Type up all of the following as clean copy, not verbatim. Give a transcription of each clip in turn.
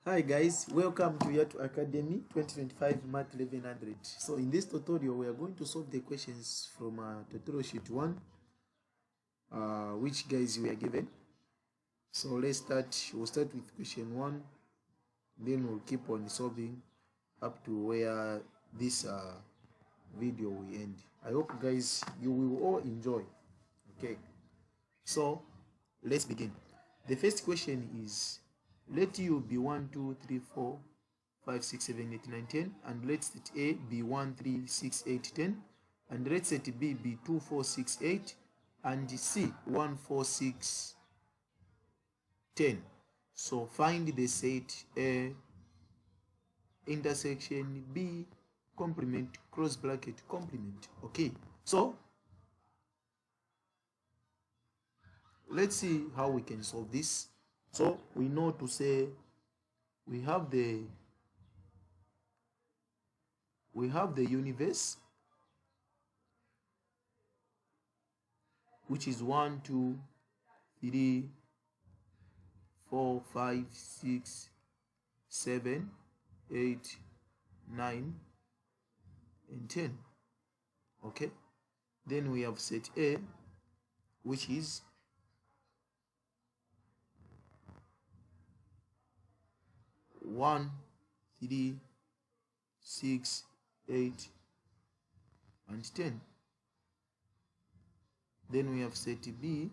Hi guys, welcome to Yato Academy 2025 Mat1100. So in this tutorial we are going to solve the questions from tutorial sheet 1 which guys we are given. So let's start. We'll start with question 1, then we'll keep on solving up to where this video will end. I hope guys you will all enjoy. Okay, so let's begin. The first question is, let U be 1, 2, 3, 4, 5, 6, 7, 8, 9, 10, and let set A be 1, 3, 6, 8, 10, and let set B be 2, 4, 6, 8, and C 1, 4, 6, 10. So find the set A intersection B complement cross bracket complement. Okay, so let's see how we can solve this. So we know to say we have the universe, which is 1, 2, 3, 4, 5, 6, 7, 8, 9, and 10. Okay, then we have set A, which is 1, 3, 6, 8, and 10. Then we have set B,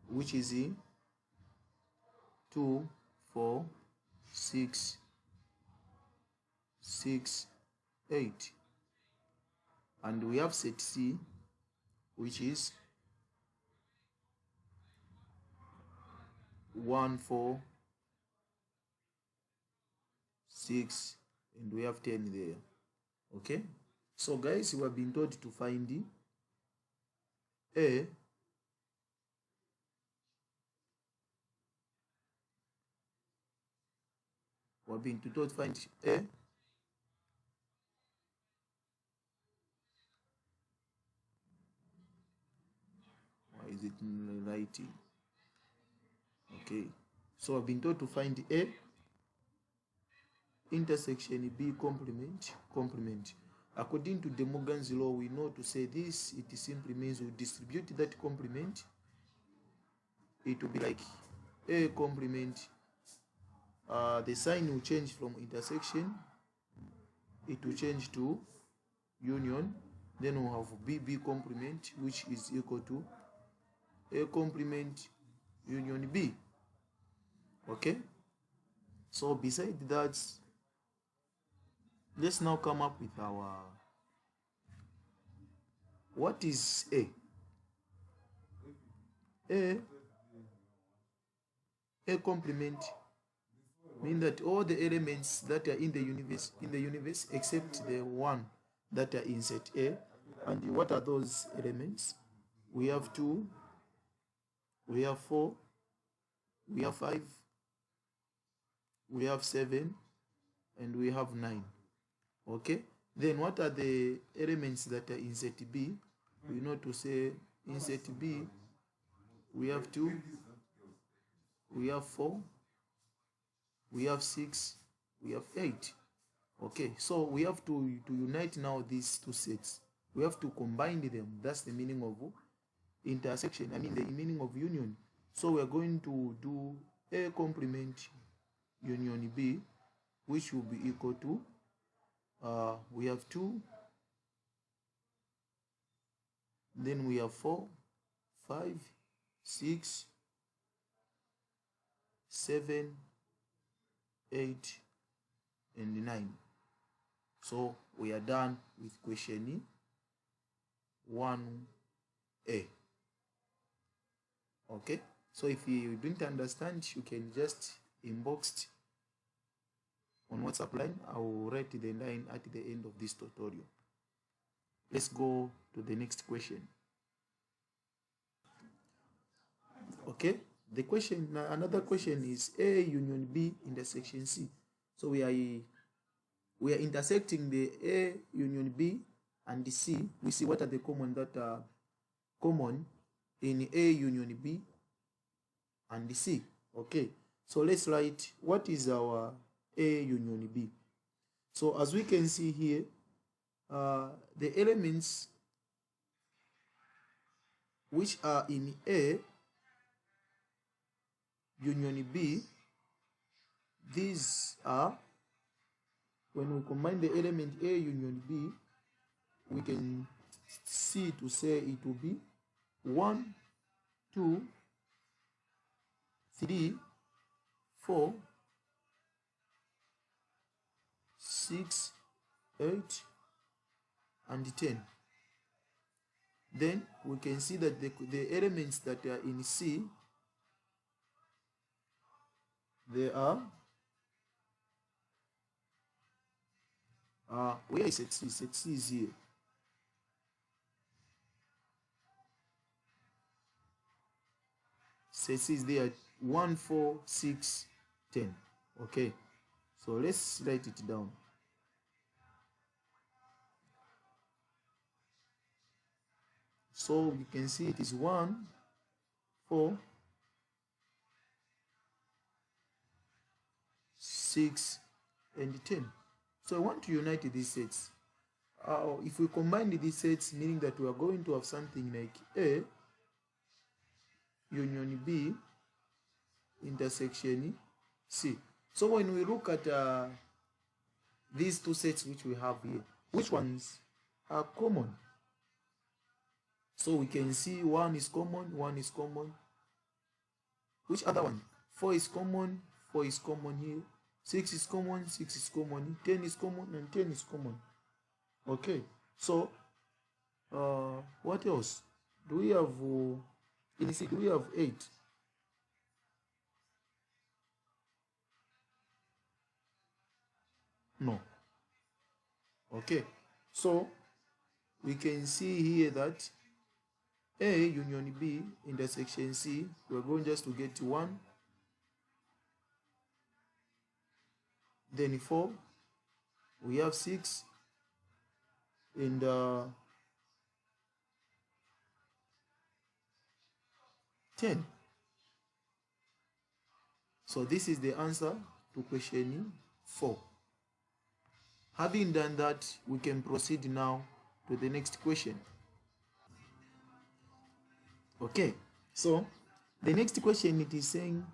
which is 2, 4, 6, 6, 8. And we have set C, which is 1, 4, 6, and we have 10 there. Okay, so guys, we have been told to find A, we have been told to find A, why is it writing? Okay, so I've been told to find A intersection B complement. According to De Morgan's law, we know to say this, it simply means we distribute that complement. It will be like A complement. The sign will change from intersection, it will change to union. Then we'll have B complement, which is equal to A complement union B. Okay, so beside that, let's now come up with our, what is A? A complement mean that all the elements that are in the universe except the one that are in set A. And what are those elements? We have 2, we have 4, we have 5, we have 7, and we have 9. Okay, then what are the elements that are in set B? We know to say in set B we have 2, we have 4, we have 6, we have 8. Okay, so we have to unite now these two sets. We have to combine them. That's the meaning of intersection, the meaning of union. So we are going to do A complement union B, which will be equal to we have 2, then we have 4, 5, 6, 7, 8, and 9. So we are done with question 1A. Okay, so if you didn't understand, you can just inbox on WhatsApp line. I will write the line at the end of this tutorial. Let's go to the next question. Okay, the question, another question is A union B intersection C. So we are intersecting the A union B and the C. We see what are the common that are common in A union B and C. Okay, so let's write what is our A union B. So as we can see here, the elements which are in A union B, these are, when we combine the element A union B, we can see to say it will be 1, 2, 3, 4, 6, 8, and 10. Then we can see that the elements that are in C, they are, where is set C? Set C is here. Set C is there, 1, 4, 6, 10. Okay, so let's write it down. So you can see it is 1, 4, 6, and 10. So I want to unite these sets. If we combine these sets, meaning that we are going to have something like A union B intersection C. So when we look at these two sets which we have here, which ones are common? So we can see 1 is common, 1 is common. Which other one? 4 is common, 4 is common here. 6 is common, 6 is common. 10 is common, and 10 is common. Okay, so what else? Do we have, in C, do we have 8? No. Okay, so we can see here that A union B intersection C, we're going just to get 1, then 4, we have 6, and 10. So this is the answer to question 4. Having done that, we can proceed now to the next question. Okay, so the next question, it is saying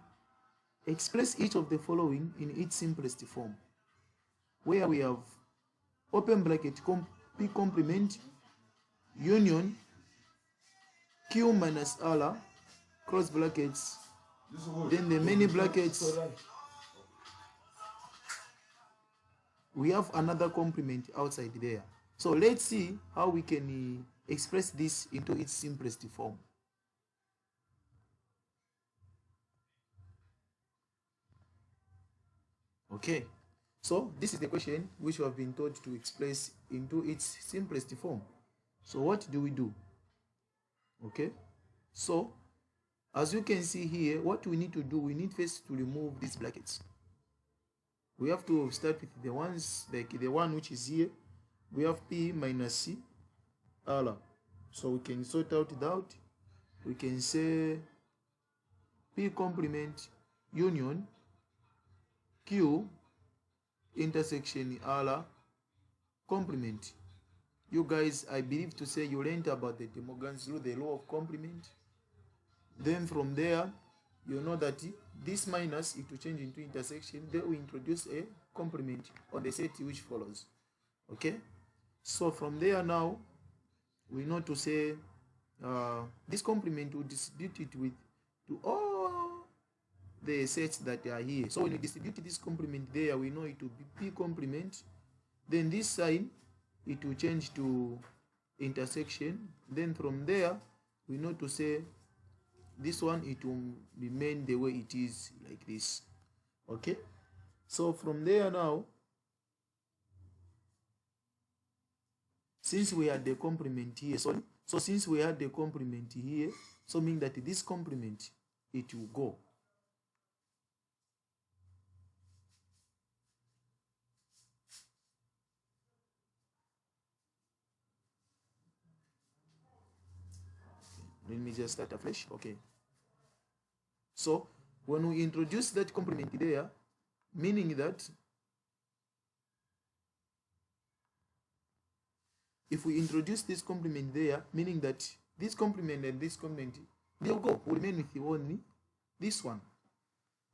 express each of the following in its simplest form, where we have open bracket P complement union Q minus R close brackets, then the many brackets, we have another complement outside there. So let's see how we can express this into its simplest form. Okay, so this is the question which we have been told to express into its simplest form. So what do we do? Okay, so as you can see here, what we need to do, we need first to remove these brackets. We have to start with the ones, like the one which is here. We have P minus C R. So we can sort out that. We can say P complement union Q intersection R complement. You guys, I believe to say you learned about the De Morgan's law, the law of complement. Then from there, you know that this minus, it will change into intersection. Then we introduce a complement on the set which follows. Okay, so from there now, we know to say this complement will distribute it with to all the sets that are here. So when we distribute this complement there, we know it will be P complement. Then this sign, it will change to intersection. Then from there, we know to say this one, it will remain the way it is, like this. Okay, so from there now, since we had the complement here, so since we had the complement here, so meaning that this complement, it will go. Let me just start afresh. Okay, So when we introduce that complement there, meaning that if we introduce this complement there, meaning that this complement and this complement, they'll go, will remain with only this one.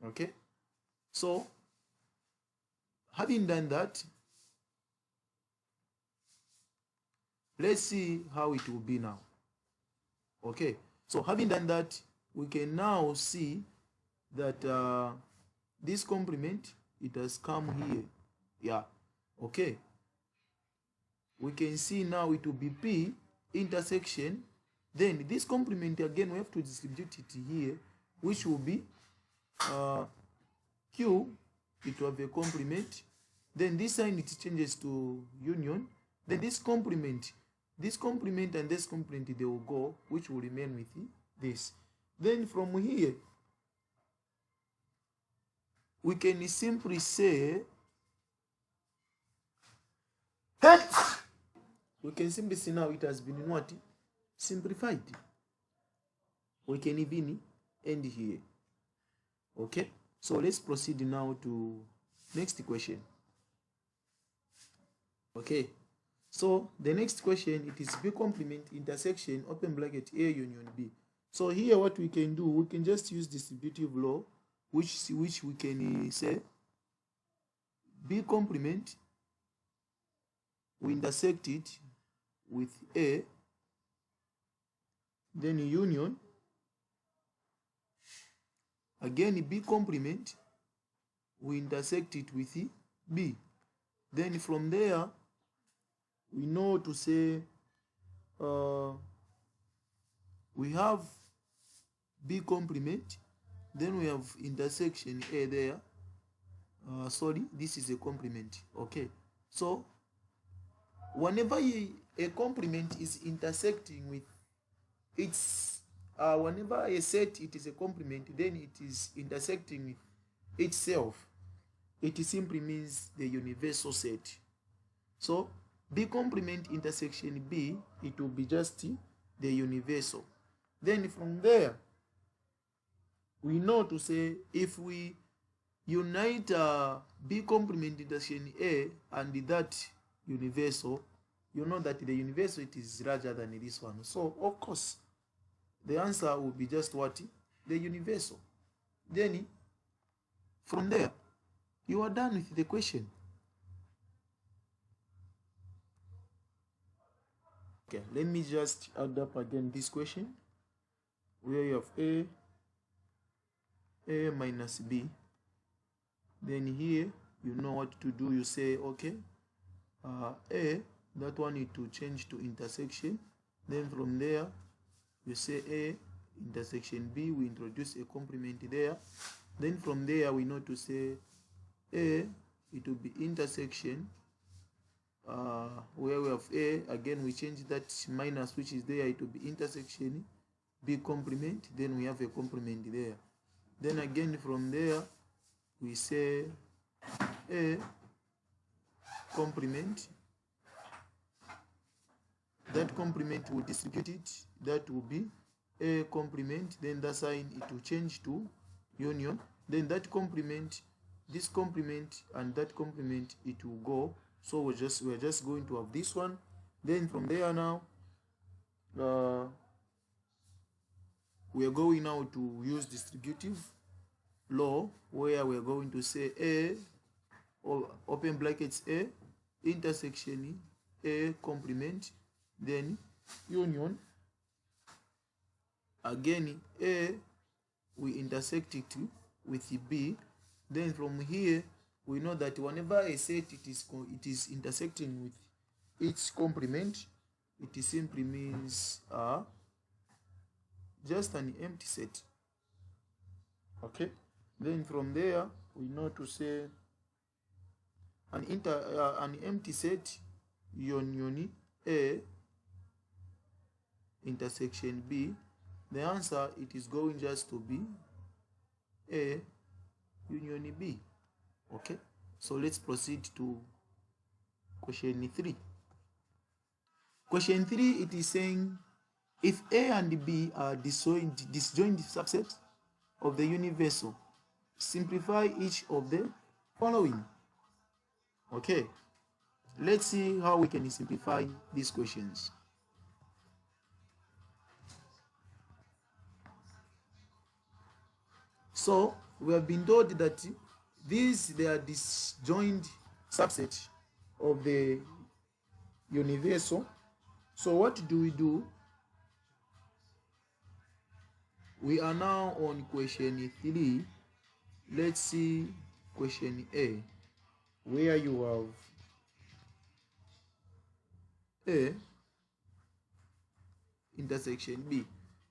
Okay? So, having done that, let's see how it will be now. Okay? So, having done that, we can now see that this complement, it has come here. Yeah. Okay? We can see now it will be P intersection. Then this complement again, we have to distribute it here, which will be Q, it will have a complement. Then this sign it changes to union. Then this complement and this complement, they will go, which will remain with this. Then from here, we can simply say, we can simply see now it has been what? Simplified. We can even end here. Okay? So let's proceed now to next question. Okay. So the next question, it is B complement intersection open bracket A union B. So here what we can do, we can just use distributive law, which we can say B complement, we intersect it with A, then union, again B complement, we intersect it with B. Then from there, we know to say we have B complement, then we have intersection A there. Sorry, this is a complement. Okay, so whenever a complement is intersecting with its whenever a set it is a complement, then it is intersecting with itself, it simply means the universal set. So B complement intersection B, it will be just the universal. Then from there, we know to say if we unite B complement intersection A and that universal, you know that the universal it is larger than this one. So of course the answer will be just what? The universal. Then from there, you are done with the question. Okay, let me just add up again this question, where you have A minus B. Then here, you know what to do. You say, okay, A, that one need to change to intersection. Then from there, you say A intersection B, we introduce a complement there. Then from there, we know to say A, it will be intersection, where we have A, again we change that minus which is there, it will be intersection B complement, then we have a complement there. Then again from there, we say A complement, that complement will distribute it, that will be A complement, then that sign it will change to union, then that complement, this complement and that complement, it will go. So we're just going to have this one. Then from there now, we are going now to use distributive law, where we are going to say A, or open brackets A, intersection A complement, then union, again A, we intersect it with B. Then from here, we know that whenever a set it is intersecting with its complement, it simply means just an empty set. Okay. Then from there, we know to say an empty set, union A intersection B. The answer, it is going just to be A union B. Okay, so let's proceed to question 3. Question 3, it is saying if A and B are disjoint subsets of the universal. Simplify each of the following. Okay, let's see how we can simplify these questions. So we have been told that they are disjoint subset of the universal. So what do? We are now on question 3. Let's see question A, where you have A intersection B.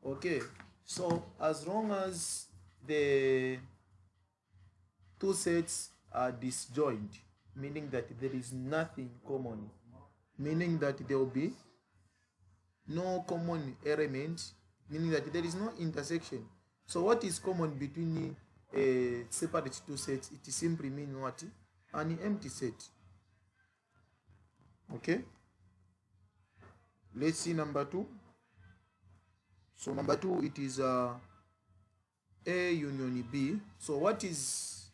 Okay, so as long as the two sets are disjoint, meaning that there is nothing common, meaning that there will be no common element, meaning that there is no intersection. So what is common between separate two sets? It simply means what? An empty set. Okay, let's see number 2. So number 2, it is A union B. So what is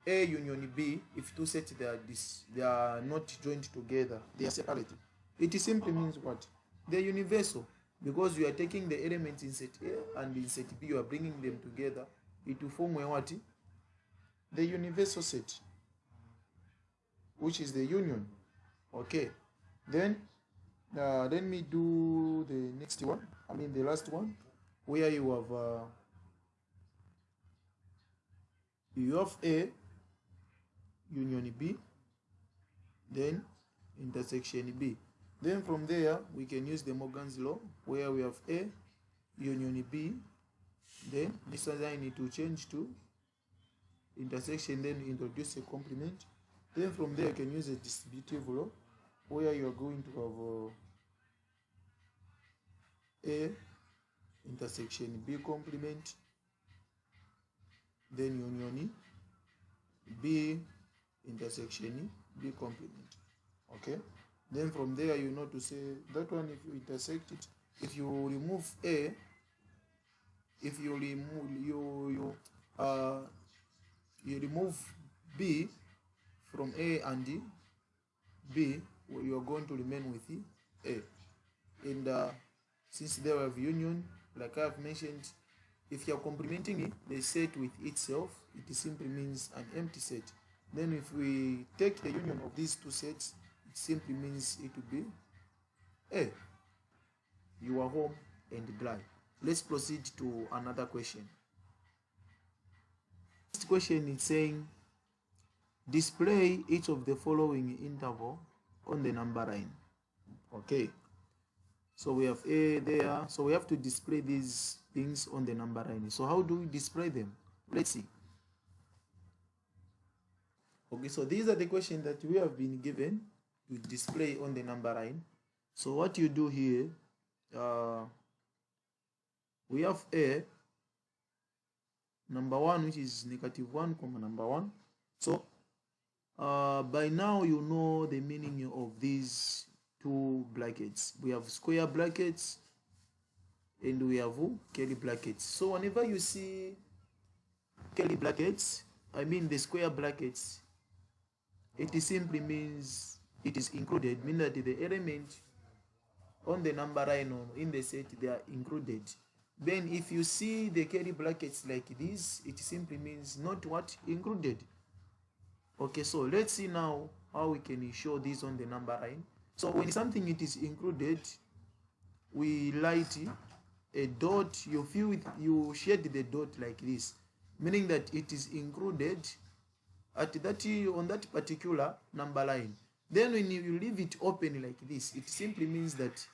A union B? If two sets they are not joined together, they are separated. It simply means what? They're universal, because you are taking the elements in set A and in set B, you are bringing them together. It will form a what? The universal set, which is the union. Okay, then let me do the next one. I mean the last one, where you have A union B, then intersection B. Then from there we can use the Morgan's law, where we have A union B, then this one I need to change to intersection, then introduce a complement. Then from there you can use a distributive law, where you are going to have A intersection B complement, then union B intersection B complement. Okay, then from there you know to say that one, if you intersect it, if you remove A, if you remove you remove B from A and B, you are going to remain with A. And since they have union, like I have mentioned, if you are complementing the set with itself, it simply means an empty set. Then if we take the union of these two sets, it simply means it will be A. You are home and dry. Let's proceed to another question. Next question is saying, display each of the following interval on the number line. Okay, so we have A there, so we have to display these things on the number line. So how do we display them? Let's see. Okay, so these are the questions that we have been given to display on the number line. So what you do here, we have A number 1, which is -1 comma number 1. So by now you know the meaning of these two brackets. We have square brackets and we have curly brackets. So whenever you see curly brackets, I mean the square brackets, it simply means it is included, meaning that the element on the number line or in the set, they are included. Then if you see the curly brackets like this, it simply means not what? Included. Okay, so let's see now how we can show this on the number line. So when something it is included, we light a dot, you shade the dot like this, meaning that it is included at that on that particular number line. Then when you leave it open like this, it simply means that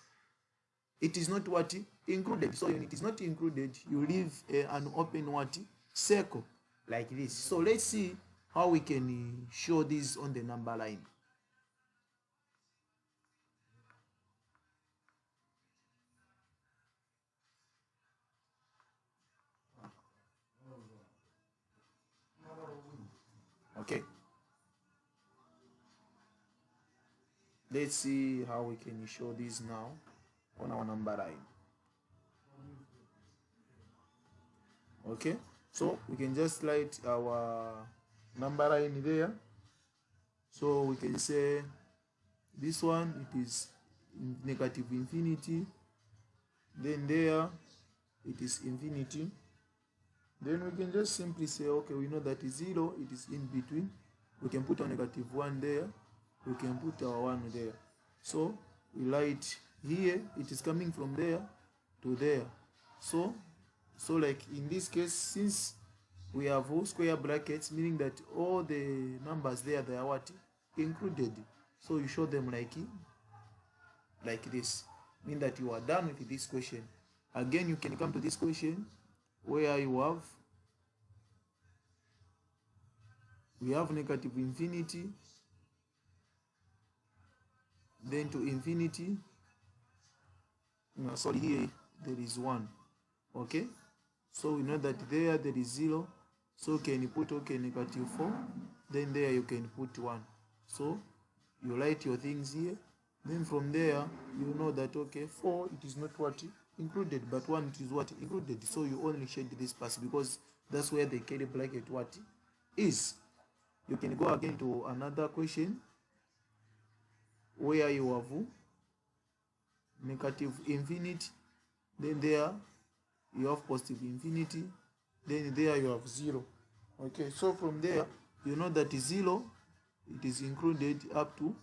it is not what? Included. So when it is not included, you leave an open what? Circle like this. So let's see how we can show this on the number line. Okay, let's see how we can show this now on our number line. Okay, so we can just write our number line there. So we can say this one, it is negative infinity, then there it is infinity. Then we can just simply say, okay, we know that 0, it is in between. We can put a negative 1 there. We can put our 1 there. So we write here, it is coming from there to there. So like in this case, since we have whole square brackets, meaning that all the numbers there, they are what? Included. So you show them like this. Mean that you are done with this question. Again, you can come to this question where we have negative infinity, then to infinity. No, sorry, here there is 1. Okay, so we know that there is 0. So can you put, okay, negative 4, then there you can put 1. So you write your things here. Then from there you know that, okay, 4, it is not what included, but 1, it is what included. So you only shade this part because that's where the curly bracket what is. You can go again to another question where you have negative infinity, then there you have positive infinity, then there you have 0. Okay, so from there you know that 0, it is included up to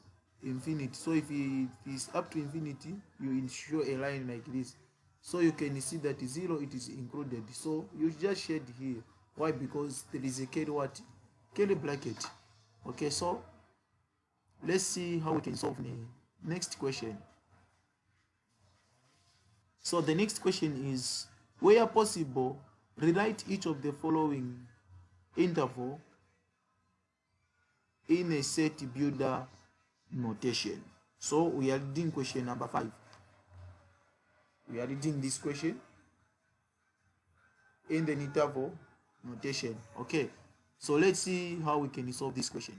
infinity. So if it is up to infinity, you show a line like this. So you can see that 0, it is included. So you just shade here. Why? Because there is a curly bracket. Okay, so let's see how we can solve the next question. So the next question is, where possible, rewrite each of the following interval in a set builder notation. So we are reading question number 5. We are reading this question in the interval notation. Okay, so let's see how we can solve this question.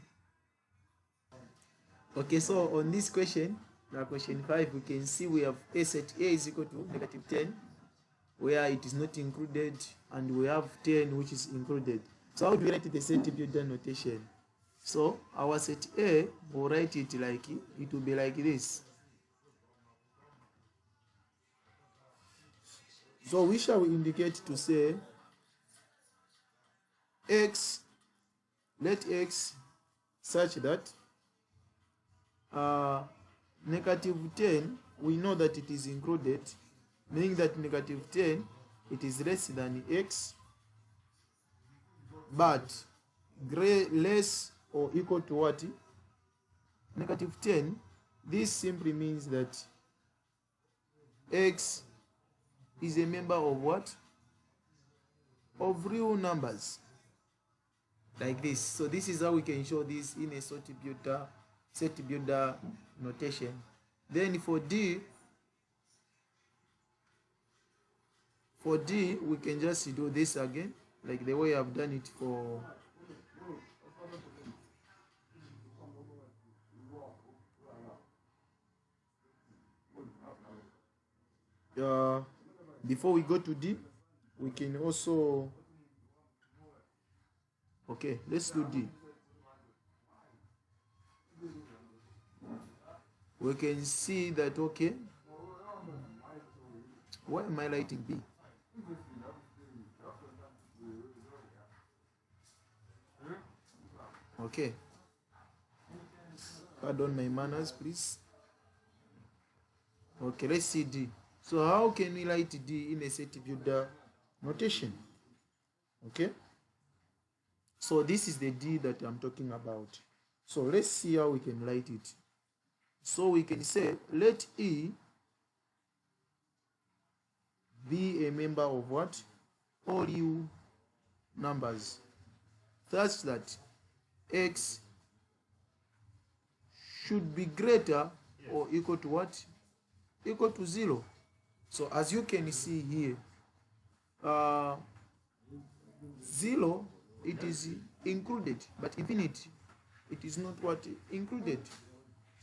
Okay, so on this question, now question 5, we can see we have a set A is equal to negative 10, where it is not included, and we have 10 which is included. So how do we write the set builder notation? So our set A, we'll write it like, it will be like this. So we shall indicate to say x, let x such that negative 10, we know that it is included, meaning that negative 10, it is less than x, but less or equal to what? Negative 10. This simply means that x is a member of what? Of real numbers. Like this. So this is how we can show this in a set builder notation. Then for D, we can just do this again, like the way I've done it for before we go to D, we can also, okay, let's do D. We can see that, okay, why am I writing B? Okay, pardon my manners, please. Okay, let's see D. So how can we write D in a set builder notation? Okay, so this is the D that I'm talking about. So let's see how we can write it. So we can say, let E be a member of what? All real numbers, such that x should be greater or equal to what? Equal to 0. So as you can see here, 0, it is included, but infinity, it is not what? Included.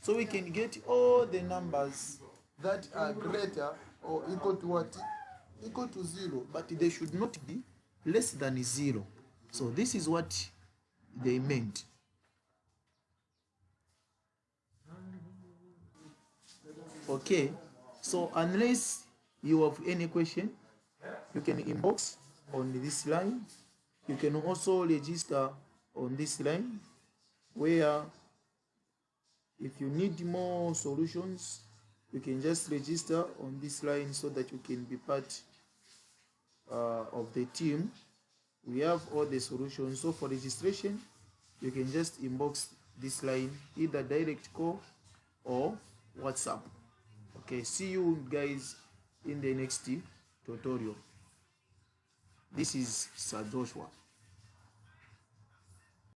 So we can get all the numbers that are greater or equal to what? Equal to 0, but they should not be less than 0. So this is what they meant. Okay, so unless you have any question, you can inbox on this line. You can also register on this line, where if you need more solutions, you can just register on this line so that you can be part of the team. We have all the solutions. So for registration, you can just inbox this line, either direct call or WhatsApp. Okay, see you guys in the next tutorial. This is Sir Joshua.